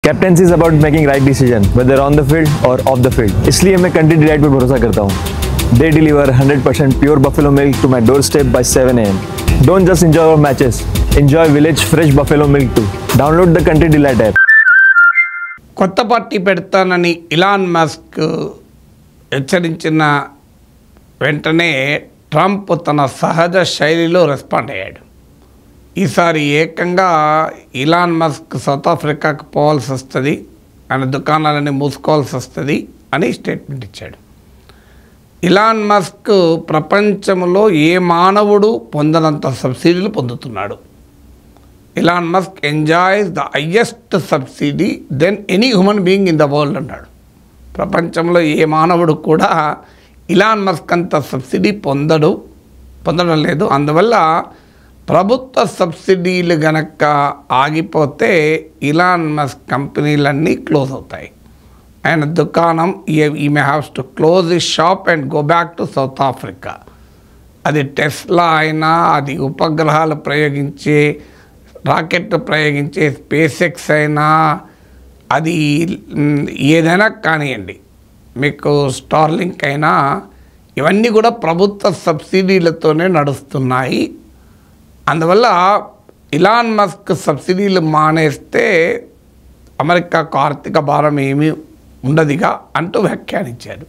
Captaincy is about making right decision whether on the field और of the field, इसलिए मैं country delight पर भरोसा करता हूँ। They deliver 100% pure buffalo milk to my doorstep by 7 a.m. Don't just enjoy our matches, enjoy village fresh buffalo milk too. Download the Country Delight app. కొత్త party పెడతానని Elon Musk హెచ్చరించిన వెంటనే Trump తన సహజ శైలిలో రెస్పాండ్ అయ్యాడు. ఈసారి ఏకంగా ఇలాన్ మస్క్ సౌత్ ఆఫ్రికాకు పోవాల్సి వస్తుంది, ఆయన దుకాణాలని మూసుకోవాల్సి వస్తుంది అని స్టేట్మెంట్ ఇచ్చాడు. ఇలాన్ మస్క్ ప్రపంచంలో ఏ మానవుడు పొందనంత సబ్సిడీలు పొందుతున్నాడు. Elon Musk enjoys the highest subsidy than any human being in the world అన్నాడు. ప్రపంచంలో ఏ మానవుడు కూడా ఇలాన్ మస్క్ అంత సబ్సిడీ పొందడం లేదు. అందువల్ల ప్రభుత్వ సబ్సిడీలు గనక ఆగిపోతే ఇలాన్ మస్క్ కంపెనీలన్నీ క్లోజ్ అవుతాయి. ఆయన దుకాణం he may haves to close the shop and go back to South Africa. అది టెస్లా అయినా, అది ఉపగ్రహాలు ప్రయోగించే రాకెట్ ప్రయోగించే స్పేస్ ఎక్స్ అయినా, అది ఏదైనా కానివ్వండి, మీకు స్టార్లింక్ అయినా, ఇవన్నీ కూడా ప్రభుత్వ సబ్సిడీలతోనే నడుస్తున్నాయి. అందువల్ల ఇలాన్ మస్క్ సబ్సిడీలు మానేస్తే అమెరికాకు ఆర్థిక భారం ఏమీ ఉండదుగా అంటూ వ్యాఖ్యానించారు.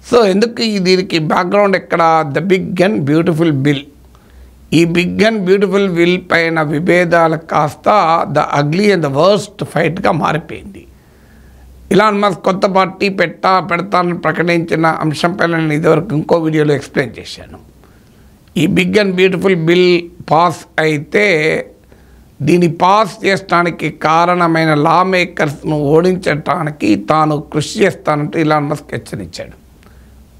సో ఎందుకు దీనికి బ్యాక్గ్రౌండ్ ఎక్కడ? The big and beautiful bill. ఈ బిగ్ అండ్ బ్యూటిఫుల్ బిల్ పైన విభేదాలు కాస్త the ugly and the worst ఫైట్గా మారిపోయింది. ఇలాన్ మస్క్ కొత్త పార్టీ పెడతానని ప్రకటించిన అంశంపై నేను ఇదివరకు ఇంకో వీడియోలో ఎక్స్ప్లెయిన్ చేశాను. ఈ big and beautiful bill pass అయితే దీన్ని పాస్ చేయడానికి కారణమైన లా మేకర్స్ను ఓడించడానికి తాను కృషి చేస్తానంటూ ఇలాన్ మస్క్ హెచ్చరించాడు.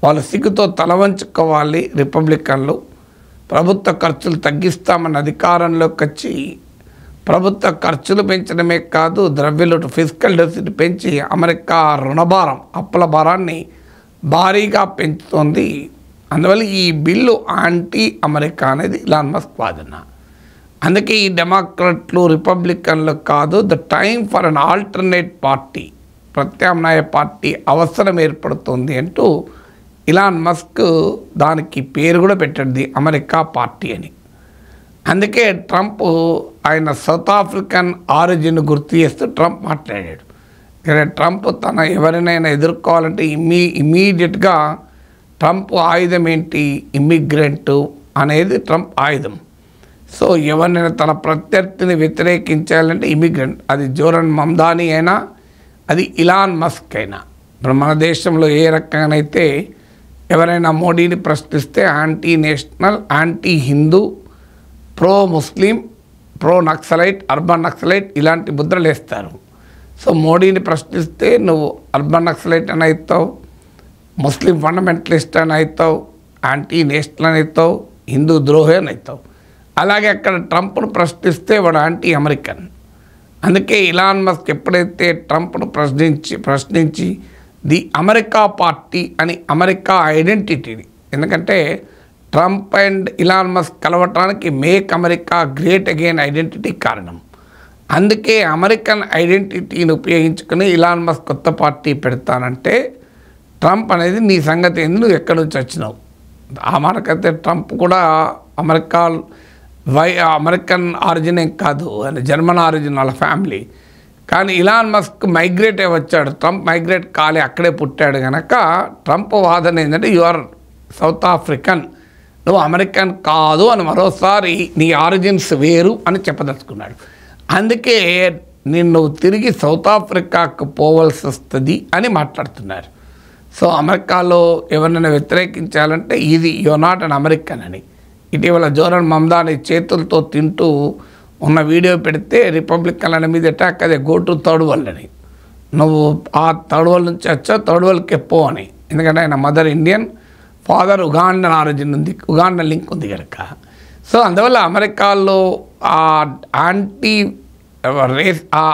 వాళ్ళు సిగ్గుతో తల వంచుకోవాలి. రిపబ్లికన్లు ప్రభుత్వ ఖర్చులు తగ్గిస్తామన్న అధికారంలోకి వచ్చి ప్రభుత్వ ఖర్చులు పెంచడమే కాదు, ద్రవ్యలోటు ఫిజికల్ డెఫిసిట్ పెంచి అమెరికా రుణభారం, అప్పుల భారాన్ని భారీగా పెంచుతోంది. అందువల్ల ఈ బిల్లు యాంటీ అమెరికా అనేది ఇలాన్ మస్క్ వాదన. అందుకే ఈ డెమోక్రాట్లు రిపబ్లికన్లు కాదు, the time for an alternate party, ప్రత్యామ్నాయ పార్టీ అవసరం ఏర్పడుతుంది అంటూ ఇలాన్ మస్క్ దానికి పేరు కూడా పెట్టాడు, ది అమెరికా పార్టీ అని. అందుకే ట్రంప్ ఆయన సౌత్ ఆఫ్రికన్ ఆరిజిన్ గుర్తు చేస్తూ ట్రంప్ మాట్లాడాడు. ఇక్కడ ట్రంప్ తన ఎవరినైనా ఎదుర్కోవాలంటే ఇమీడియట్గా ట్రంప్ ఆయుధం ఏంటి? ఇమ్మిగ్రెంట్ అనేది ట్రంప్ ఆయుధం. సో ఎవరినైనా తన ప్రత్యర్థిని వ్యతిరేకించాలంటే ఇమిగ్రెంట్, అది జోరన్ మమ్దానీ అయినా, అది ఇలాన్ మస్క్ అయినా. ఇప్పుడు మన దేశంలో ఏ రకంగానైతే ఎవరైనా మోడీని ప్రశ్నిస్తే anti national, anti Hindu, pro Muslim, pro Naxalite, urban Naxalite ఇలాంటి ముద్రలు వేస్తారు. సో మోడీని ప్రశ్నిస్తే నువ్వు అర్బన్ నక్సలైట్ అని అవుతావు, ముస్లిం ఫండమెంటలిస్ట్ అని అవుతావు, యాంటీ నేషనల్ అని అవుతావు, హిందూ ద్రోహి అని అవుతావు. అలాగే అక్కడ ట్రంప్ను ప్రశ్నిస్తే వాడు యాంటీ అమెరికన్. అందుకే ఇలాన్ మస్క్ ఎప్పుడైతే ట్రంప్ను ప్రశ్నించి ది అమెరికా పార్టీ అని అమెరికా ఐడెంటిటీని, ఎందుకంటే ట్రంప్ అండ్ ఇలాన్ మస్క్ కలవటానికి make America great again identity కారణం. అందుకే అమెరికన్ ఐడెంటిటీని ఉపయోగించుకుని ఇలాన్ మస్క్ కొత్త పార్టీ పెడతానంటే ట్రంప్ అనేది నీ సంగతి ఎందుకు, నువ్వు ఎక్కడి నుంచి వచ్చినావు? ఆ మనకైతే ట్రంప్ కూడా అమెరికన్ ఆరిజిన్ ఏం కాదు, ఆయన జర్మన్ ఆరిజిన్ వాళ్ళ ఫ్యామిలీ. కానీ ఇలాన్ మస్క్ మైగ్రేట్ అయి వచ్చాడు, ట్రంప్ మైగ్రేట్ కాలే, అక్కడే పుట్టాడు కనుక ట్రంప్ వాదన ఏంటంటే యు ఆర్ సౌత్ ఆఫ్రికన్, నువ్వు అమెరికన్ కాదు అని మరోసారి నీ ఆరిజిన్స్ వేరు అని చెప్పదలుచుకున్నాడు. అందుకే నిన్ను తిరిగి సౌత్ ఆఫ్రికాకు పోవాల్సి వస్తుంది అని మాట్లాడుతున్నారు. సో అమెరికాలో ఎవరినైనా వ్యతిరేకించాలంటే ఇది you are not un American అని. ఇటీవల జోరన్ మమ్దానీ చేతులతో తింటూ ఉన్న వీడియో పెడితే రిపబ్లికన్ల మీద అటాక్, అదే గో టు థర్డ్ వరల్డ్ అని, నువ్వు ఆ థర్డ్ వరల్డ్ నుంచి వచ్చావు, థర్డ్ వరల్డ్కి పో అని. ఎందుకంటే ఆయన మదర్ ఇండియన్, ఫాదర్ ఉగాండన్ ఆరిజిన్ ఉంది, ఉగాండన్ లింక్ ఉంది కనుక. సో అందువల్ల అమెరికాలో ఆ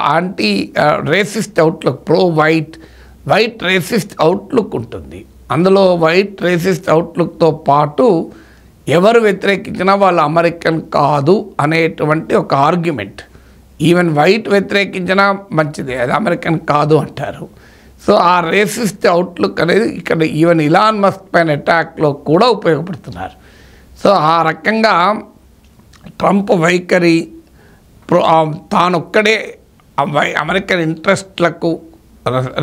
anti racist outlook, pro white racist outlook ఉంటుంది. అందులో వైట్ రేసిస్ట్ అవుట్లుక్తో పాటు ఎవరు వ్యతిరేకించినా వాళ్ళు అమెరికన్ కాదు అనేటువంటి ఒక ఆర్గ్యుమెంట్ ఈవెన్ వైట్ వ్యతిరేకించినా మంచిదే, అది అమెరికన్ కాదు అంటారు. సో ఆ రేసిస్ట్ అవుట్లుక్ అనేది ఇక్కడ ఈవెన్ ఇలాన్ మస్క్ పైన అటాక్లో కూడా ఉపయోగపడుతున్నారు. సో ఆ రకంగా ట్రంప్ వైఖరి తానొక్కడే అమెరికన్ ఇంట్రెస్ట్లకు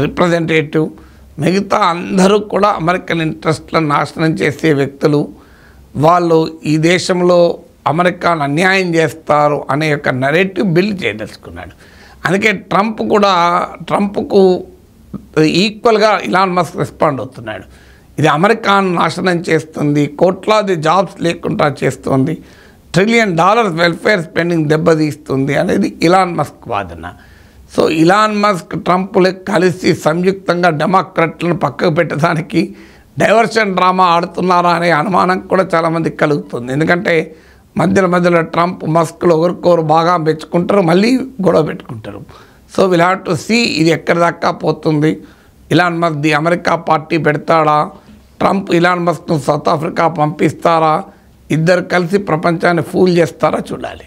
రిప్రజెంటేటివ్, మిగతా అందరూ కూడా అమెరికన్ ఇంట్రెస్ట్లను నాశనం చేసే వ్యక్తులు, వాళ్ళు ఈ దేశంలో అమెరికాను అన్యాయం చేస్తారు అనే ఒక నెరేటివ్ బిల్డ్ చేయదలుచుకున్నాడు. అందుకే ట్రంప్కు ఈక్వల్గా ఇలాన్ మస్క్ రెస్పాండ్ అవుతున్నాడు. ఇది అమెరికాను నాశనం చేస్తుంది, కోట్లాది జాబ్స్ లేకుండా చేస్తుంది, $1 ట్రిలియన్ వెల్ఫేర్ స్పెండింగ్ దెబ్బతీస్తుంది అనేది ఇలాన్ మస్క్ వాదన. సో ఇలాన్ మస్క్ ట్రంప్లు కలిసి సంయుక్తంగా డెమోక్రాట్లను పక్కకు పెట్టడానికి డైవర్షన్ డ్రామా ఆడుతున్నారా అనే అనుమానం కూడా చాలామందికి కలుగుతుంది. ఎందుకంటే మధ్యలో ట్రంప్ మస్క్లు ఒకరికొకరు బాగా మెచ్చుకుంటారు, మళ్ళీ గొడవ పెట్టుకుంటారు. So will have to see ఇది ఎక్కడి దాకా పోతుంది. ఇలాన్ మస్క్ అమెరికా పార్టీ పెడతాడా, ట్రంప్ ఇలాన్ మస్క్ను సౌత్ ఆఫ్రికా పంపిస్తారా, ఇద్దరు కలిసి ప్రపంచాన్ని ఫూల్ చేస్తారా చూడాలి.